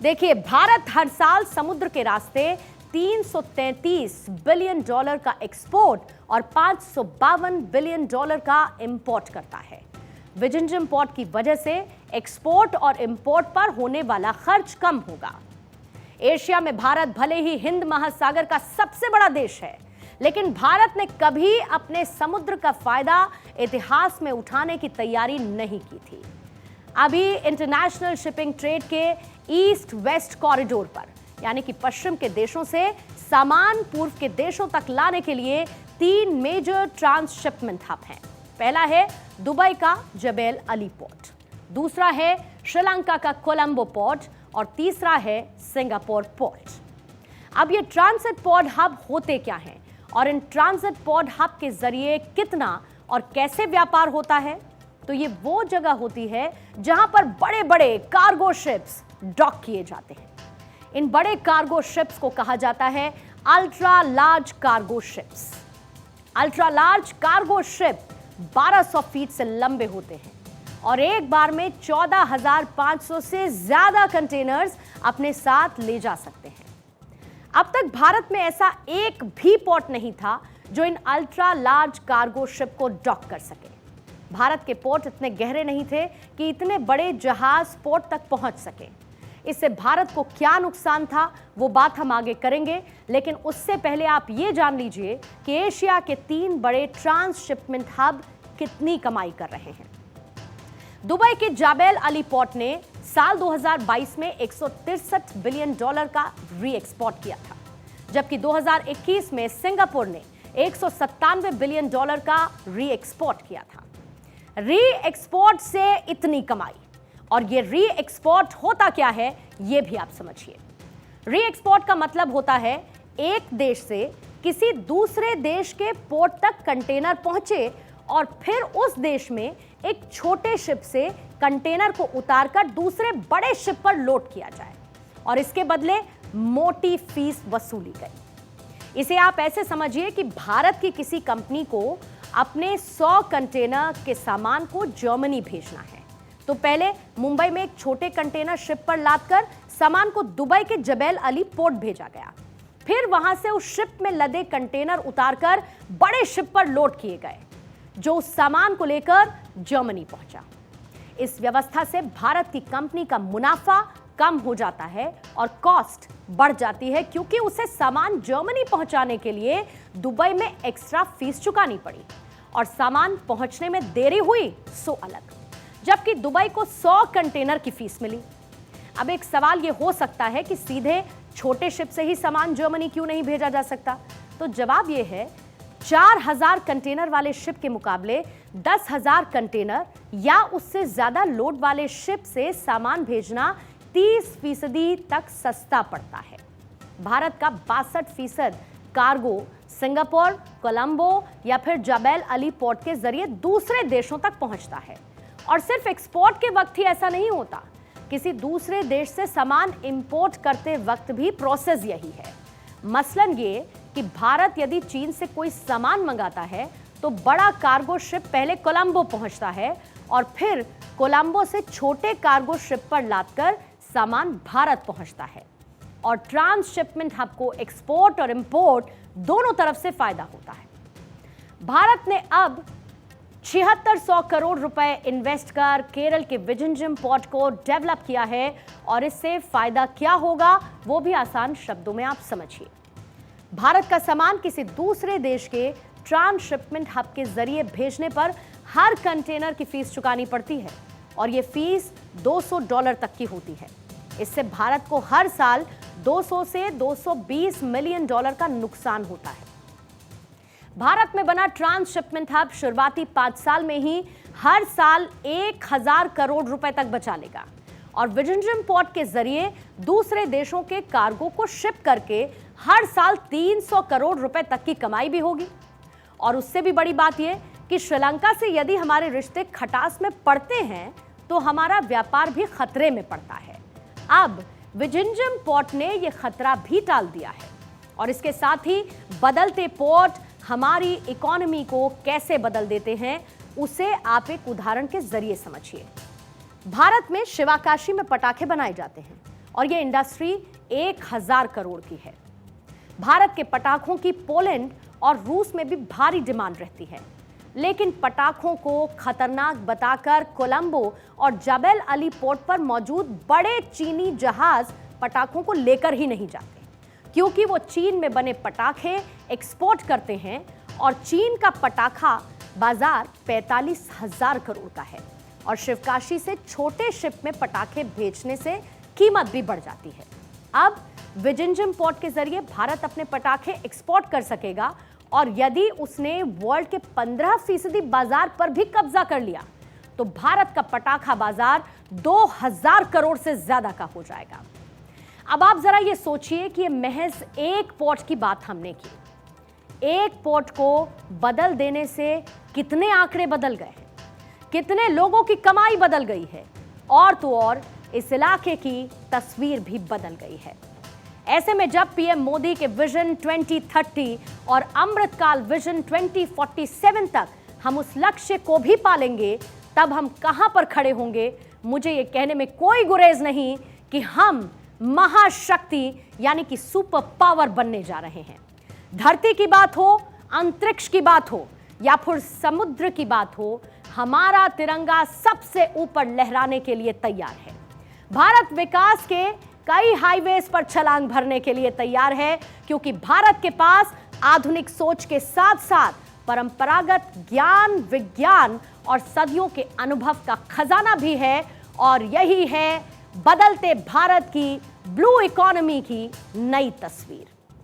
देखिए, भारत हर साल समुद्र के रास्ते 333 बिलियन डॉलर का एक्सपोर्ट और 552 बिलियन डॉलर का इंपोर्ट करता है। विजिंजम पोर्ट की वजह से एक्सपोर्ट और इंपोर्ट पर होने वाला खर्च कम होगा। एशिया में भारत भले ही हिंद महासागर का सबसे बड़ा देश है, लेकिन भारत ने कभी अपने समुद्र का फायदा इतिहास में उठाने की तैयारी नहीं की थी। अभी इंटरनेशनल शिपिंग ट्रेड के ईस्ट वेस्ट कॉरिडोर पर, यानी कि पश्चिम के देशों से सामान पूर्व के देशों तक लाने के लिए 3 मेजर ट्रांसशिपमेंट हब हैं। पहला है दुबई का जबेल अली पोर्ट, दूसरा है श्रीलंका का कोलंबो पोर्ट और तीसरा है सिंगापुर पोर्ट। अब ये ट्रांजिट पोर्ट हब होते क्या हैं और इन ट्रांजिट पोर्ट हब के जरिए कितना और कैसे व्यापार होता है? तो ये वो जगह होती है जहां पर बड़े बड़े कार्गो शिप्स डॉक किए जाते हैं। इन बड़े कार्गो शिप्स को कहा जाता है ultra large cargo ships. Ultra large cargo ship 1200 feet से लंबे होते हैं और एक बार में 14,500 से ज्यादा कंटेनर्स अपने साथ ले जा सकते हैं। अब तक भारत में ऐसा एक भी पोर्ट नहीं था जो इन अल्ट्रा लार्ज कार्गो शिप को डॉक कर सके। भारत के पोर्ट इतने गहरे नहीं थे कि इतने बड़े जहाज पोर्ट तक पहुंच सके। इससे भारत को क्या नुकसान था वो बात हम आगे करेंगे, लेकिन उससे पहले आप ये जान लीजिए कि एशिया के 3 बड़े ट्रांसशिपमेंट हब कितनी कमाई कर रहे हैं। दुबई के जाबेल अली पोर्ट ने साल 2022 में 163 बिलियन डॉलर का री एक्सपोर्ट किया था, जबकि 2021 में सिंगापुर ने 197 बिलियन डॉलर का री एक्सपोर्ट किया था। री एक्सपोर्ट से इतनी कमाई, और ये री एक्सपोर्ट होता क्या है ये भी आप समझिए। री एक्सपोर्ट का मतलब होता है एक देश से किसी दूसरे देश के पोर्ट तक कंटेनर पहुंचे और फिर उस देश में एक छोटे शिप से कंटेनर को उतारकर दूसरे बड़े शिप पर लोड किया जाए और इसके बदले मोटी फीस वसूली गई। इसे आप ऐसे समझिए कि भारत की किसी कंपनी को अपने 100 कंटेनर के सामान को जर्मनी भेजना है, तो पहले मुंबई में एक छोटे कंटेनर शिप पर लादकर सामान को दुबई के जबेल अली पोर्ट भेजा गया। फिर वहां से उस शिप में लदे कंटेनर उतारकर बड़े शिप पर लोड किए गए, जो उस सामान को लेकर जर्मनी पहुंचा। इस व्यवस्था से भारत की कंपनी का मुनाफा कम हो जाता है और कॉस्ट बढ़ जाती है, क्योंकि उसे सामान जर्मनी पहुंचाने के लिए दुबई में एक्स्ट्रा फीस चुकानी पड़ी और सामान पहुंचने में देरी हुई सो अलग, जबकि दुबई को 100 कंटेनर की फीस मिली। अब एक सवाल यह हो सकता है कि सीधे छोटे शिप से ही सामान जर्मनी क्यों नहीं भेजा जा सकता? तो जवाब यह है, 4,000 कंटेनर वाले शिप के मुकाबले 10,000 कंटेनर या उससे ज्यादा लोड वाले शिप से सामान भेजना 30% तक सस्ता पड़ता है। भारत का 62% कार्गो सिंगापुर, कोलंबो या फिर जबेल अली पोर्ट के जरिए दूसरे देशों तक पहुंचता है। और सिर्फ एक्सपोर्ट के वक्त ही ऐसा नहीं होता, किसी दूसरे देश से सामान इंपोर्ट करते वक्त भी प्रोसेस यही है। मसलन ये कि भारत यदि चीन से कोई सामान मंगाता है तो बड़ा कार्गो शिप पहले कोलंबो पहुंचता है और फिर कोलंबो से छोटे कार्गो शिप पर लादकर सामान भारत पहुंचता है। और ट्रांसशिपमेंट हब को एक्सपोर्ट और इंपोर्ट दोनों तरफ से फायदा होता है। भारत ने अब 7600 करोड़ रुपए इन्वेस्ट कर केरल के विजिंजम पोर्ट को डेवलप किया है और इससे फायदा क्या होगा वो भी आसान शब्दों में आप समझिए। भारत का सामान किसी दूसरे देश के ट्रांसशिपमेंट हब के जरिए भेजने पर हर कंटेनर की फीस चुकानी पड़ती है और यह फीस $200 तक की होती है। इससे भारत को हर साल 200 से 220 मिलियन डॉलर का नुकसान होता है। भारत में बना ट्रांसशिपमेंट हब शुरुआती 5 साल में ही हर साल 1,000 करोड़ रुपए तक बचा लेगा और विजिंजम पोर्ट के जरिए दूसरे देशों के कार्गो को शिप करके हर साल 300 करोड़ रुपए तक की कमाई भी होगी। और उससे भी बड़ी बात यह कि श्रीलंका से यदि हमारे रिश्ते खटास में पड़ते हैं तो हमारा व्यापार भी खतरे में पड़ता है। अब विजिंजम पोर्ट ने यह खतरा भी टाल दिया है और इसके साथ ही बदलते पोर्ट हमारी इकोनॉमी को कैसे बदल देते हैं उसे आप एक उदाहरण के जरिए समझिए। भारत में शिवाकाशी में पटाखे बनाए जाते हैं और यह इंडस्ट्री 1000 करोड़ की है। भारत के पटाखों की पोलैंड और रूस में भी भारी डिमांड रहती है, लेकिन पटाखों को खतरनाक बताकर कोलंबो और जबेल अली पोर्ट पर मौजूद बड़े चीनी जहाज पटाखों को लेकर ही नहीं जाते, क्योंकि वो चीन में बने पटाखे एक्सपोर्ट करते हैं और चीन का पटाखा बाजार 45,000 करोड़ का है और शिवकाशी से छोटे शिप में पटाखे भेजने से कीमत भी बढ़ जाती है। अब विजिंजम पोर्ट के जरिए भारत अपने पटाखे एक्सपोर्ट कर सकेगा और यदि उसने वर्ल्ड के 15% बाजार पर भी कब्जा कर लिया तो भारत का पटाखा बाजार 2000 करोड़ से ज्यादा का हो जाएगा। अब आप जरा ये सोचिए कि ये महज एक पोर्ट की बात हमने की, एक पोर्ट को बदल देने से कितने आंकड़े बदल गए हैं, कितने लोगों की कमाई बदल गई है और तो और इस इलाके की तस्वीर भी बदल गई है। ऐसे में जब पीएम मोदी के विजन 2030 और अमृतकाल विजन 2047 तक हम उस लक्ष्य को भी पालेंगे, तब हम कहां पर खड़े होंगे, मुझे ये कहने में कोई गुरेज नहीं कि हम महाशक्ति यानी कि सुपर पावर बनने जा रहे हैं। धरती की बात हो, अंतरिक्ष की बात हो या फिर समुद्र की बात हो, हमारा तिरंगा सबसे ऊपर लहराने के लिए तैयार है। भारत विकास के कई हाईवेज पर छलांग भरने के लिए तैयार है, क्योंकि भारत के पास आधुनिक सोच के साथ साथ परंपरागत ज्ञान, विज्ञान और सदियों के अनुभव का खजाना भी है और यही है बदलते भारत की ब्लू इकोनॉमी की नई तस्वीर।